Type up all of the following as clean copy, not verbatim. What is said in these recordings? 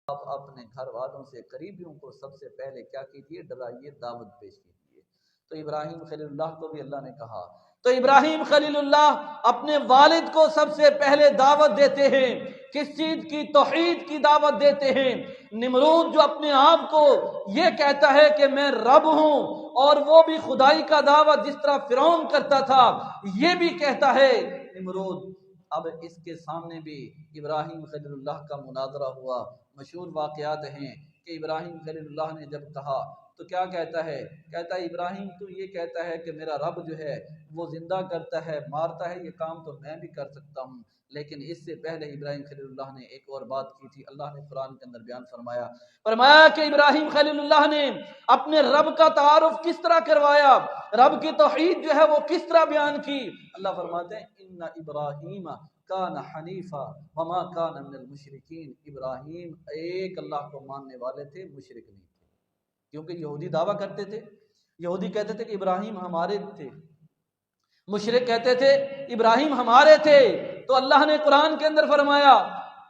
आप अपने घर वालों से, करीबियों को सबसे पहले क्या कीजिए, डराइए, दावत पेश कीजिए। तो इब्राहिम खलीलुल्लाह को भी अल्लाह ने कहा। तो इब्राहिम खलीलुल्लाह अपने वालिद को सबसे पहले दावत देते हैं। किस चीज की? तौहीद की दावत देते हैं। निमरूद जो अपने आप को ये कहता है कि मैं रब हूं, और वो भी खुदाई का दावा जिस तरह फिरौन करता था, ये भी कहता है निमरूद। अब इसके सामने भी इब्राहिम खलीलुल्लाह का मुनाजरा हुआ। मशहूर वाक़यात हैं कि इब्राहिम खलीलुल्लाह ने जब कहा तो क्या कहता है? कहता है इब्राहिम तू ये कहता है कि मेरा रब जो है वो जिंदा करता है, मारता है, ये काम तो मैं भी कर सकता हूँ। लेकिन इससे पहले इब्राहिम खलीलुल्लाह ने एक और बात की थी। अल्लाह ने कुरान के अंदर बयान फरमाया कि इब्राहिम खलीलुल्लाह ने अपने रब का तारुफ किस तरह करवाया, रब की तौहीद जो है वो किस तरह बयान की। अल्लाह फरमाते हैं इन्ना इब्राहिम कान हनीफा वमा कान मिनल मुशरिकीन। इब्राहिम एक अल्लाह को मानने वाले थे, मुशरिक नहीं थे। क्योंकि यहूदी दावा करते थे, यहूदी कहते थे कि इब्राहिम हमारे थे, मुशरिक कहते थे इब्राहिम हमारे थे। तो अल्लाह ने कुरान के अंदर फरमाया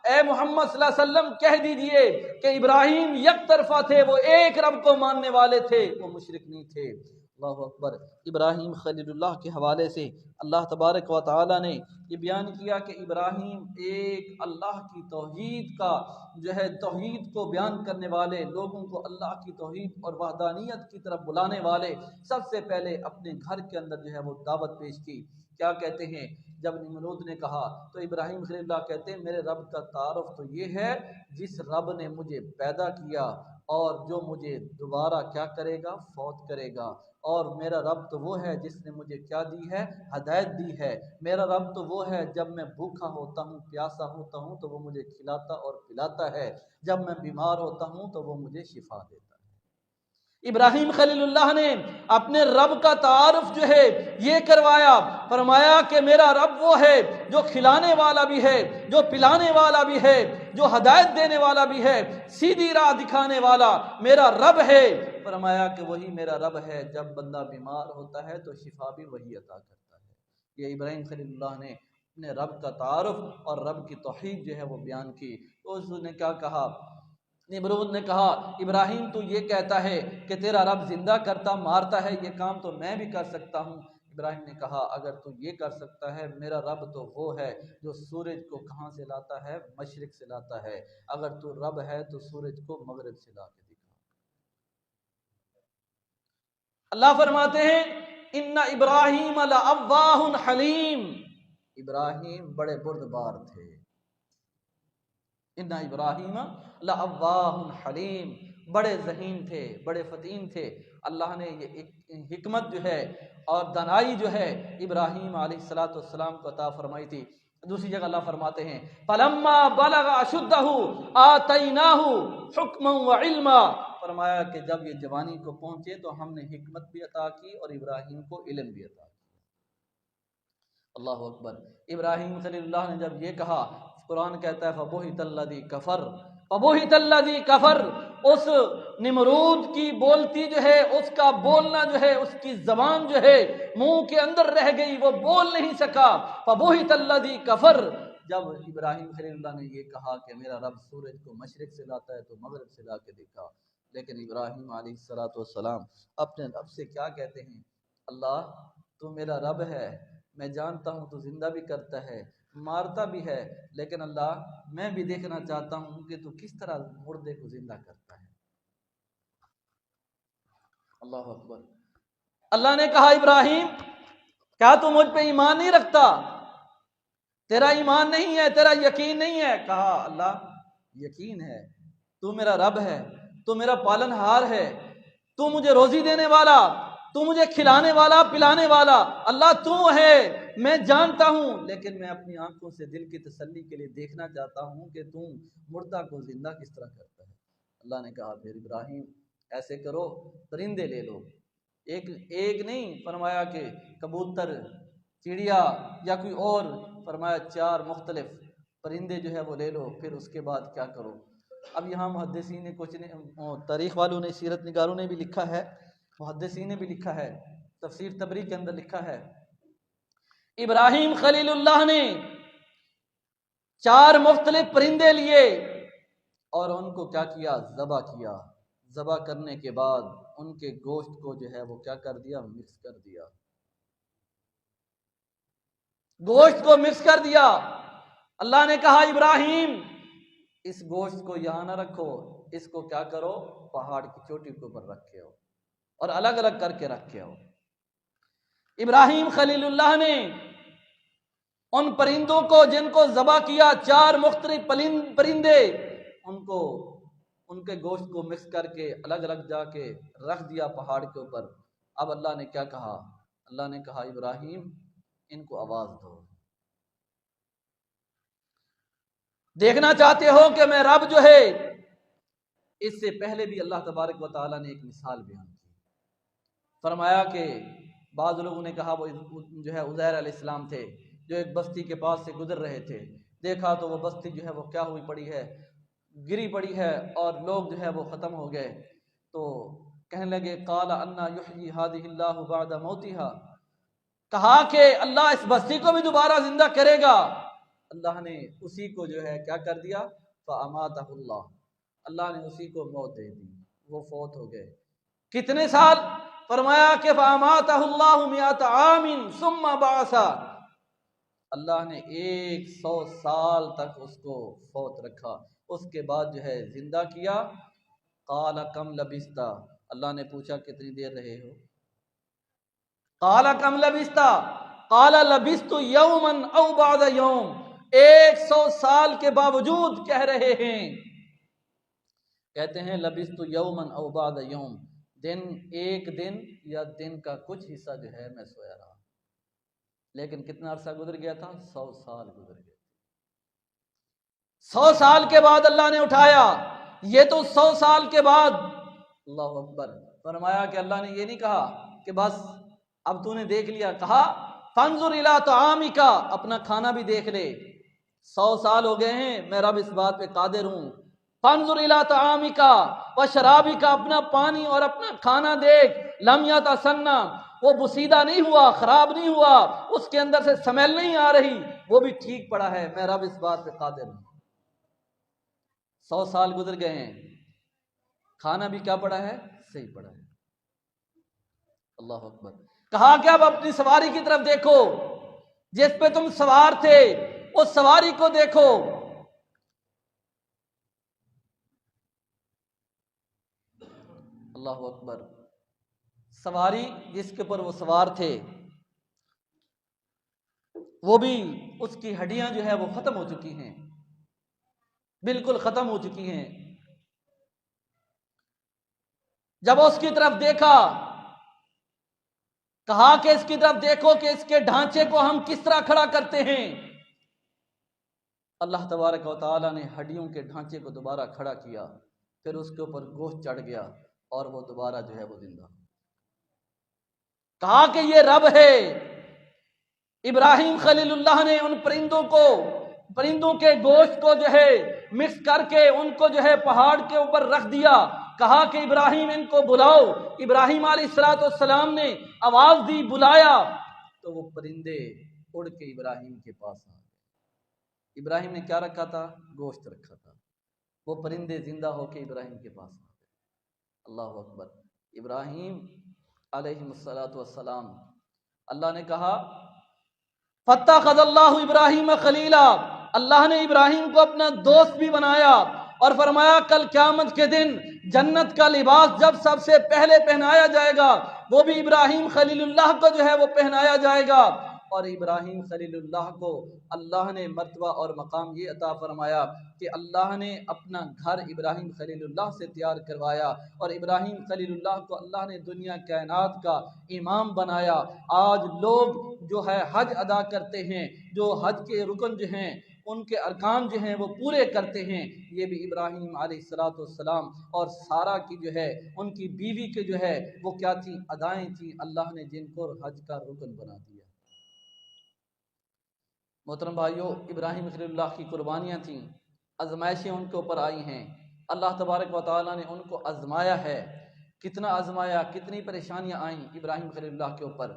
ए मोहम्मद सल्लल्लाहु अलैहि वसल्लम कह दीजिए कि इब्राहिम एक तरफा थे, वो एक रब को मानने वाले थे, वो मुशरिक नहीं थे। अल्लाहु अकबर। इब्राहिम खलीलुल्लाह के हवाले से अल्लाह तबारक व तआला ने ये बयान किया कि इब्राहिम एक अल्लाह की तौहीद का जो है, तौहीद को बयान करने वाले, लोगों को अल्लाह की तौहीद और वहदानियत की तरफ बुलाने वाले, सबसे पहले अपने घर के अंदर जो है वो दावत पेश की। क्या कहते हैं? जब निमरूद ने कहा तो इब्राहिम खलीलुल्लाह कहते हैं मेरे रब का तारुफ तो ये है जिस रब ने मुझे पैदा किया और जो मुझे दोबारा क्या करेगा, फौत करेगा। और मेरा रब तो वो है जिसने मुझे क्या दी है, हदायत दी है। मेरा रब तो वो है जब मैं भूखा होता हूँ, प्यासा होता हूँ तो वो मुझे खिलाता और पिलाता है, जब मैं बीमार होता हूँ तो वो मुझे शिफा देता है। इब्राहिम खलीलुल्लाह ने अपने रब का तारुफ जो है ये करवाया। फरमाया कि मेरा रब वो है जो खिलाने वाला भी है, जो पिलाने वाला भी है, जो हदायत देने वाला भी है, सीधी राह दिखाने वाला मेरा रब है। फरमाया कि वही मेरा रब है, जब बंदा बीमार होता है तो शिफा भी वही अता करता है। ये इब्राहिम खलीलुल्लाह ने अपने रब का तारुफ और रब की तौहीद जो है वो बयान की। तो उसने क्या कहा? निमरूद ने कहा इब्राहिम तू ये कहता है कि तेरा रब जिंदा करता मारता है, ये काम तो मैं भी कर सकता हूँ। इब्राहिम ने कहा अगर तू ये कर सकता है, मेरा रब तो वो है जो सूरज को कहाँ से लाता है, मशरिक से लाता है। अगर तू रब है तो सूरज को मगरिब से ला के दिखा। अल्लाह फरमाते हैं इन्ना इब्राहिम लअव्वाहुन हलीम। इब्राहिम बड़े बुर्दबार थे। इन्ना इब्राहिम लअव्वाहुन हलीम, बड़े ज़हीन थे, बड़े फतीन थे। अल्लाह ने ये एक हिकमत जो है और दनाई जो है इब्राहिम अलैहिस्सलाम को अता फरमाई थी। दूसरी जगह अल्लाह फरमाते हैं फलम्मा बलगा अशुद्धहु आतैनाहु हुक्मन व इल्मा। फरमाया कि जब ये जवानी को पहुंचे तो हमने हिकमत भी अता की और इब्राहिम को इल्म भी अता किया। अल्लाह अकबर। इब्राहिम खलीलुल्लाह ने जब ये कहा, कुरान कहता है फबुहितल्लज़ी कफर, फबुहितल्लज़ी कफर। उस निमरूद की बोलती जो है, उसका बोलना जो है, उसकी जबान जो है मुंह के अंदर रह गई, वो बोल नहीं सका। फबुहितल्लज़ी कफर। जब इब्राहिम खलीलुल्लाह ने ये कहा कि मेरा रब सूरज को मशरिक से लाता है तो मगरिब से ला के दिखा, लेकिन इब्राहिम अलैहिस्सलाम अपने रब से क्या कहते हैं? अल्लाह तू मेरा रब है, मैं जानता हूँ तू जिंदा भी करता है, मारता भी है, लेकिन अल्लाह मैं भी देखना चाहता हूँ कि तू किस तरह मुर्दे को जिंदा करता है। अल्लाह अकबर। अल्लाह ने कहा इब्राहिम क्या तू मुझ पे ईमान नहीं रखता? तेरा ईमान नहीं है, तेरा यकीन नहीं है? कहा अल्लाह यकीन है, तू मेरा रब है, तू मेरा पालनहार है, तू मुझे रोजी देने वाला, तू मुझे खिलाने वाला, पिलाने वाला अल्लाह तू है, मैं जानता हूं। लेकिन मैं अपनी आंखों से दिल की तसल्ली के लिए देखना चाहता हूं कि तू मुर्दा को जिंदा किस तरह करता है। अल्लाह ने कहा फिर इब्राहिम ऐसे करो, परिंदे ले लो, एक एक नहीं फरमाया कि कबूतर, चिड़िया या कोई और, फरमाया 4 मुख्तलिफ परिंदे जो है वो ले लो। फिर उसके बाद क्या करो? अब यहाँ मुहद्दिसीन ने कुछ ने, तारीख वालों ने, सीरत निगारों ने भी लिखा है, मुहद्दिसीन ने भी लिखा है, तफसीर तबरी के अंदर लिखा है इब्राहिम खलीलुल्लाह ने 4 मुख्तलिफ परिंदे लिए, और उनको क्या किया, ज़बा किया। ज़बा करने के बाद उनके गोश्त को जो है वो क्या कर दिया, मिक्स कर दिया, गोश्त को मिक्स कर दिया। अल्लाह ने कहा इब्राहिम इस गोश्त को यहां ना रखो, इसको क्या करो, पहाड़ की चोटी के ऊपर रखे हो और अलग अलग करके रखे हो। इब्राहिम खलीलुल्लाह ने उन परिंदों को जिनको ज़बा किया, 4 मुख्तलिफ परिंदे, उनको उनके गोश्त को मिक्स करके अलग अलग जाके रख दिया पहाड़ के ऊपर। अब अल्लाह ने क्या कहा, अल्लाह ने कहा इब्राहिम इनको आवाज दो। देखना चाहते हो कि मैं रब जो है, इससे पहले भी अल्लाह तबारक व तआला ने एक मिसाल बयान की। फरमाया कि बाज़ लोगों ने कहा वो जो है उज़ैर अलैहिस्सलाम थे, जो एक बस्ती के पास से गुजर रहे थे। देखा तो वो बस्ती जो है वो क्या हुई पड़ी है, गिरी पड़ी है और लोग जो है वो ख़त्म हो गए। तो कहने लगे क़ाल अन्ना युह्यी हादिहिल्लाहु बअदा मौतिहा, कहा कि अल्लाह इस बस्ती को भी दोबारा जिंदा करेगा। अल्लाह ने उसी को जो है क्या कर दिया, फ़अमातहुल्लाह, अल्लाह ने उसी को मौत दे दी, वो फौत हो गए। कितने साल, फरमाया कि फ़अमातहुल्लाहु मिअत आमिन सुम्मा बअसा, अल्लाह ने 100 साल तक उसको फौत रखा, उसके बाद जो है जिंदा किया। क़ाल कम लबिस्ता, अल्लाह ने पूछा कितनी देर रहे हो, क़ाल कम लबिस्ता, क़ाल लबिस्तु यौमन औ बअद यौम, 100 साल के बावजूद कह रहे हैं, कहते हैं लबिस्तु यौमन औ बअद यौम, दिन, एक दिन या दिन का कुछ हिस्सा जो है मैं सोया रहा। लेकिन कितना अरसा गुजर गया था, 100 साल गुजर गए। 100 साल के बाद अल्लाह ने उठाया। ये तो 100 साल के बाद, अल्लाह अकबर। फरमाया कि अल्लाह ने ये नहीं कहा कि बस अब तूने देख लिया, कहा फंजुर इला तआमिका, अपना खाना भी देख ले। 100 साल हो गए हैं, मैं रब इस बात पे कादिर हूं। फंजुर इला तआमिका व शराबिका, अपना पानी और अपना खाना देख। लम यतसन्ना, वो बुसीदा नहीं हुआ, खराब नहीं हुआ, उसके अंदर से स्मेल नहीं आ रही, वो भी ठीक पड़ा है, मैं रब इस बात पे कादिर हूं। 100 साल गुजर गए हैं, खाना भी क्या पड़ा है, सही पड़ा है। अल्लाह अकबर। कहा कि अब अपनी सवारी की तरफ देखो, जिस पे तुम सवार थे उस सवारी को देखो। अल्लाह अकबर। सवारी जिसके ऊपर वो सवार थे, वो भी उसकी हड्डियां जो है वो खत्म हो चुकी हैं, बिल्कुल खत्म हो चुकी हैं। जब उसकी तरफ देखा, कहा कि इसकी तरफ देखो कि इसके ढांचे को हम किस तरह खड़ा करते हैं। अल्लाह तबारक व तआला ने हड्डियों के ढांचे को दोबारा खड़ा किया, फिर उसके ऊपर गोश्त चढ़ गया और वो दोबारा जो है वो जिंदा। कहा कि ये रब है। इब्राहिम खलीलुल्लाह ने उन परिंदों के गोश्त को जो है मिक्स करके उनको जो है पहाड़ के ऊपर रख दिया। कहा कि इब्राहिम इनको बुलाओ। इब्राहिम अलैहिस्सलाम ने आवाज दी, बुलाया, तो वो परिंदे उड़ के इब्राहिम के पास आ गए। इब्राहिम ने क्या रखा था, गोश्त रखा था, वो परिंदे जिंदा होके इब्राहिम के पास आ गए। अल्लाह अकबर। इब्राहिम अलैहिस्सलाम, अल्लाह ने कहा फत्तखज़ल्लाहु इब्राहिम खलीला, अल्लाह ने इब्राहिम को अपना दोस्त भी बनाया और फरमाया कल क़यामत के दिन जन्नत का लिबास जब सबसे पहले पहनाया जाएगा, वो भी इब्राहिम खलीलुल्लाह को जो है वो पहनाया जाएगा। और इब्राहिम खलीलुल्लाह को अल्लाह ने मर्तबा और मकाम ये अता फरमाया कि अल्लाह ने अपना घर इब्राहिम खलीलुल्लाह से तैयार करवाया और इब्राहिम खलीलुल्लाह को अल्लाह ने दुनिया कायनात का इमाम बनाया। आज लोग जो है हज अदा करते हैं, जो हज के रुकन जो हैं, उनके अरकान जो हैं वो पूरे करते हैं, ये भी इब्राहिम अलैहिस्सलाम और सारा की जो है उनकी बीवी के जो है वो क्या थी, अदाएं थी, अल्लाह ने जिनको हज का रुकन बना दिया। मोहतरम भाइयों, इब्राहिम खलीलुल्लाह की कुर्बानियाँ थीं, आजमाइशें उनके ऊपर आई हैं, अल्लाह तबारक व तआला ने उनको आजमाया है। कितना आजमाया, कितनी परेशानियां आईं इब्राहिम खलीलुल्लाह के ऊपर।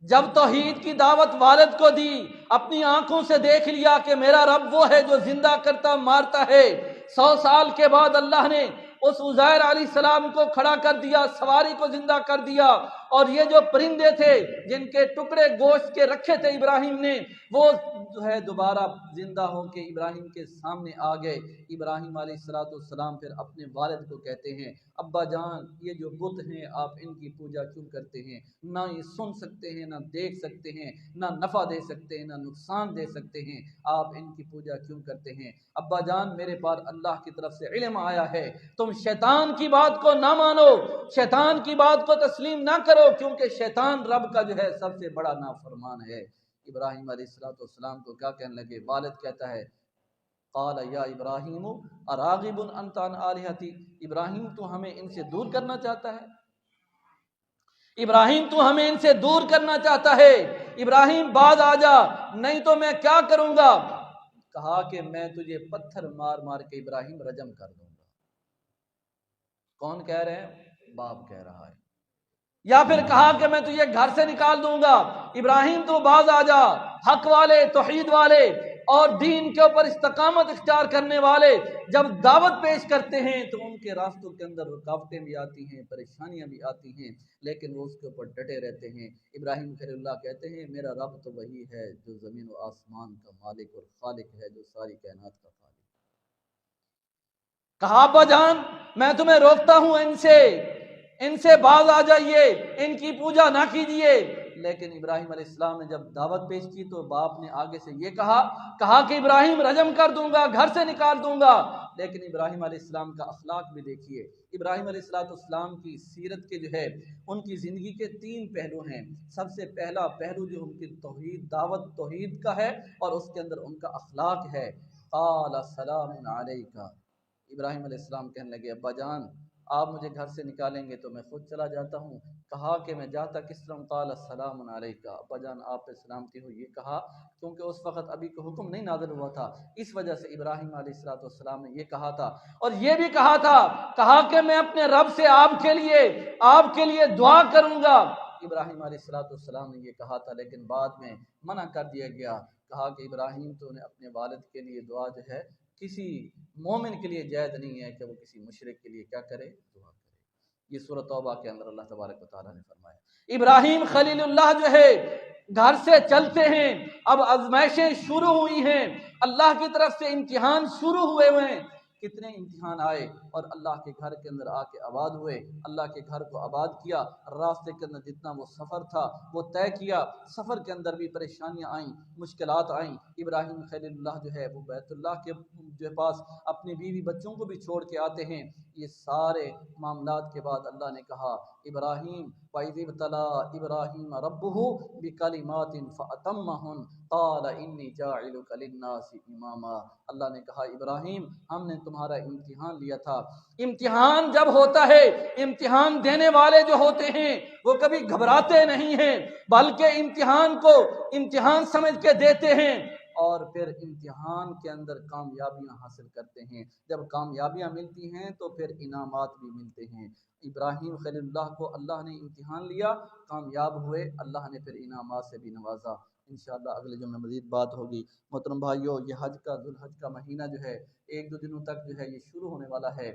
जब तौहीद की दावत वालिद को दी, अपनी आंखों से देख लिया कि मेरा रब वो है जो जिंदा करता मारता है, 100 साल के बाद अल्लाह ने उस उज़ैर अलैहिस्सलाम को खड़ा कर दिया, सवारी को जिंदा कर दिया, और ये जो परिंदे थे जिनके टुकड़े गोश्त के रखे थे इब्राहिम ने, वो जो है दोबारा जिंदा होके इब्राहिम के सामने आ गए। इब्राहिम अलैहिस्सलाम फिर अपने वालिद को कहते हैं, अब्बा जान, ये जो बुत हैं आप इनकी पूजा क्यों करते हैं? ना ये सुन सकते हैं, ना देख सकते हैं, ना नफ़ा दे सकते हैं, ना नुकसान दे सकते हैं, आप इनकी पूजा क्यों करते हैं? अब्बा जान, मेरे पास अल्लाह की तरफ से इल्म आया है, तुम शैतान की बात को ना मानो, शैतान की बात को तस्लीम ना करो, क्योंकि शैतान रब का जो है सबसे बड़ा नाफरमान है। इब्राहिम अलैहिस्सलाम को क्या कहने लगे? वालिद कहता है, क़ाल या इब्राहिम अराग़िबुन अंत अन आलिहती, इब्राहिम तू हमें इनसे दूर करना चाहता है? इब्राहिम तू हमें इनसे दूर करना चाहता है? इब्राहिम बाज आ जा, नहीं तो मैं क्या करूंगा? कहा कि मैं तुझे पत्थर मार मार के इब्राहिम रजम कर दूंगा। कौन कह रहे हैं? बाप कह रहा है। या फिर कहा कि मैं तुझे घर से निकाल दूंगा। इब्राहिम तो बाज आ जा, हक वाले, तौहीद वाले और दीन के ऊपर इस्तकामत इख्तियार करने वाले जब दावत पेश करते हैं तो उनके रास्तों के अंदर रुकावटें भी आती हैं, परेशानियां भी आती हैं, लेकिन वो उसके ऊपर डटे रहते हैं। इब्राहिम खलीलुल्लाह कहते हैं, मेरा रब तो वही है जो ज़मीन व आसमान का मालिक और खालिक है, जो सारी कायनात का खालिक। कहा, अब्बा जान, मैं तुम्हें रोकता हूं, इनसे बाज आ जाइए, इनकी पूजा ना कीजिए। लेकिन इब्राहिम अलैहिस्सलाम ने जब दावत पेश की तो बाप ने आगे से ये कहा कि इब्राहिम रजम कर दूंगा, घर से निकाल दूंगा। लेकिन इब्राहिम अलैहिस्सलाम का अखलाक भी देखिए। इब्राहिम अलैहिस्सलाम की सीरत के जो है, उनकी ज़िंदगी के 3 पहलू हैं। सबसे पहला पहलू जो उनकी तौहीद, दावत तौहीद का है, और उसके अंदर उनका अखलाक है। क़ाल सलामुन अलैका, इब्राहिम अलैहिस्सलाम कहने लगे, अब्बा जान, आप मुझे घर से निकालेंगे तो मैं खुद चला जाता हूँ। कहा कि मैं जाता किस तरह? क़ाल अस्सलामुन अलैका, अब्बा जान आप पे सलामती हो। ये कहा क्योंकि उस वक़्त अभी कोई हुक्म नहीं नाज़िल हुआ था, इस वजह से इब्राहिम अलैहिस्सलाम ने ये कहा था। और ये भी कहा कि मैं अपने रब से आपके लिए दुआ करूँगा। इब्राहिम अलैहिस्सलाम ने ये कहा था, लेकिन बाद में मना कर दिया गया। कहा कि इब्राहिम तो ने अपने वालिद के लिए दुआ जो है किसी मोमिन के लिए जायज़ नहीं है कि वो किसी मुशरिक के लिए क्या करे? दुआ करे। ये सूरह तौबा के अंदर अल्लाह तबारक व तआला ने फरमाया। इब्राहिम खलीलुल्लाह जो है घर से चलते हैं, अब आजमाइशें शुरू हुई हैं, अल्लाह की तरफ से इम्तिहान शुरू हुए हैं। कितने इम्तिहान आए और अल्लाह के घर के अंदर आके आबाद हुए, अल्लाह के घर को आबाद किया। रास्ते के अंदर जितना वो सफ़र था वो तय किया, सफ़र के अंदर भी परेशानियां आईं, मुश्किलात आईं। इब्राहिम खलीलुल्लाह जो है वो बैतुल्लाह के जो पास अपनी बीवी बच्चों को भी छोड़ के आते हैं। ये सारे मामलात के बाद अल्लाह ने कहा, इब्राहिम वइज़िब्तला इब्राहिम रब्बुहु बिकलिमातिन फ़अतम्महुन क़ाल इन्नी जाइलुका लिन्नासि इमामा। अल्लाह ने कहा, इब्राहिम, हमने तुम्हारा इम्तिहान लिया था। इम्तिहान जब होता है, इम्तिहान देने वाले जो होते हैं वो कभी घबराते नहीं हैं, बल्कि इम्तिहान को इम्तिहान समझ के देते हैं और फिर इम्तिहान के अंदर कामयाबियां हासिल करते हैं। जब कामयाबियां मिलती हैं तो फिर इनामात भी मिलते हैं। इब्राहिम खलीलुल्लाह को अल्लाह ने इम्तिहान लिया, कामयाब हुए, अल्लाह ने फिर इनामात से भी नवाजा। इंशाअल्लाह अगले जुम्मे मज़ीद बात होगी। मोहतरम भाइयों, ये ज़ुल्हज का महीना जो है 1-2 दिनों तक जो है ये शुरू होने वाला है।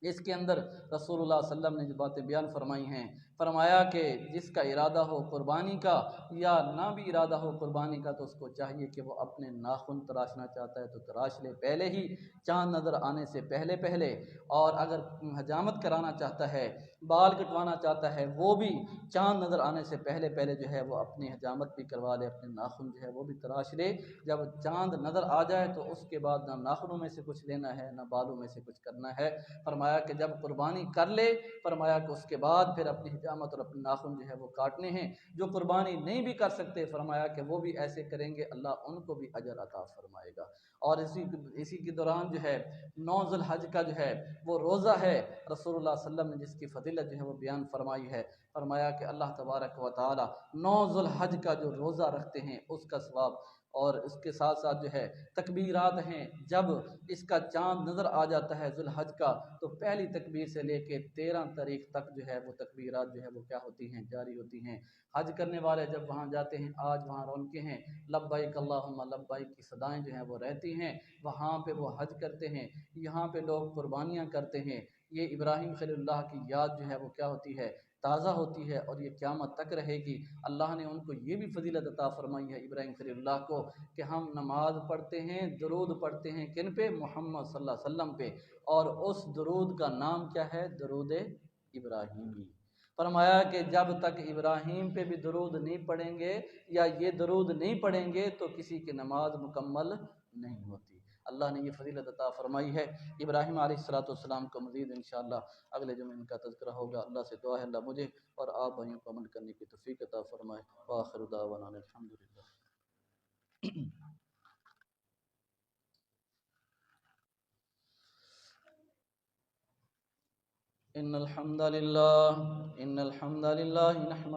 इसके अंदर रसूलुल्लाह सल्लल्लाहु अलैहि वसल्लम ने जो बातें बयान फरमाई हैं, फरमाया कि जिसका इरादा हो कुर्बानी का या ना भी इरादा हो कुर्बानी का, तो उसको चाहिए कि वो अपने नाखून तराशना चाहता है तो तराश ले पहले ही, चाँद नज़र आने से पहले पहले। और अगर हजामत कराना चाहता है, बाल कटवाना चाहता है, वो भी चाँद नज़र आने से पहले पहले जो है वो अपनी हजामत भी करवा ले, अपने नाखून जो है वो भी तराश ले। जब चाँद नज़र आ जाए तो उसके बाद ना नाखूनों में से कुछ लेना है, ना बालों में से कुछ करना है। फरमाया कि जब कुर्बानी कर ले, फरमाया कि उसके बाद फिर अपनी हिजामत और अपने नाखून जो है वो काटने हैं। जो कुर्बानी नहीं भी कर सकते, फरमाया कि वो भी ऐसे करेंगे, अल्लाह उनको भी अजर अता फरमाएगा। और इसी के दौरान जो है 9 ज़ुल्हज का जो है वो रोज़ा है, रसूलुल्लाह सल्लल्लाहु अलैहि वसल्लम ने जिसकी फजीलत जो है वो बयान फरमाई है। फरमाया कि अल्लाह तबारक व तआला 9 ज़ुल्हज का जो रोज़ा रखते हैं उसका सवाब और इसके साथ साथ जो है तकबीरात हैं, जब इसका चांद नज़र आ जाता है जुल्हज का, तो पहली तकबीर से लेके 13 तारीख तक जो है वो तकबीरात जो है वो क्या होती हैं, जारी होती हैं। हज करने वाले जब वहाँ जाते हैं, आज वहाँ रौनकें हैं, लब्बैक अल्लाहुम्मा लब्बैक की सदाएं जो हैं वो रहती हैं। वहाँ पे वो हज करते हैं, यहाँ पे लोग कुर्बानियाँ करते हैं। ये इब्राहीम खलीलुल्लाह की याद जो है वो क्या होती है, ताज़ा होती है, और ये क़यामत तक रहेगी। अल्लाह ने उनको ये भी फजीलत अता फरमाई है इब्राहीम खलीलुल्लाह को कि हम नमाज पढ़ते हैं, दुरूद पढ़ते हैं, किन पे, मोहम्मद सल्लल्लाहु अलैहि वसल्लम पे, और उस दुरूद का नाम क्या है, दुरूद इब्राहीमी। फरमाया कि जब तक इब्राहीम पे भी दुरूद नहीं पढ़ेंगे या ये दुरूद नहीं पढ़ेंगे तो किसी की नमाज मुकम्मल नहीं होती। अल्लाह ने ये फजीलत अता फरमाई है इब्राहीम अलैहिस्सलाम को। मज़ीद इंशाअल्लाह अगले जुमे इनका तज़किरा होगा। अल्लाह से दुआ है अल्लाह मुझे और आप भाइयों को अमल करने की तौफीक अता फरमाए। व आखिरु दावाना अल्हम्दुलिल्लाह। इन्नल हम्दलिल्लाह नहमदुहु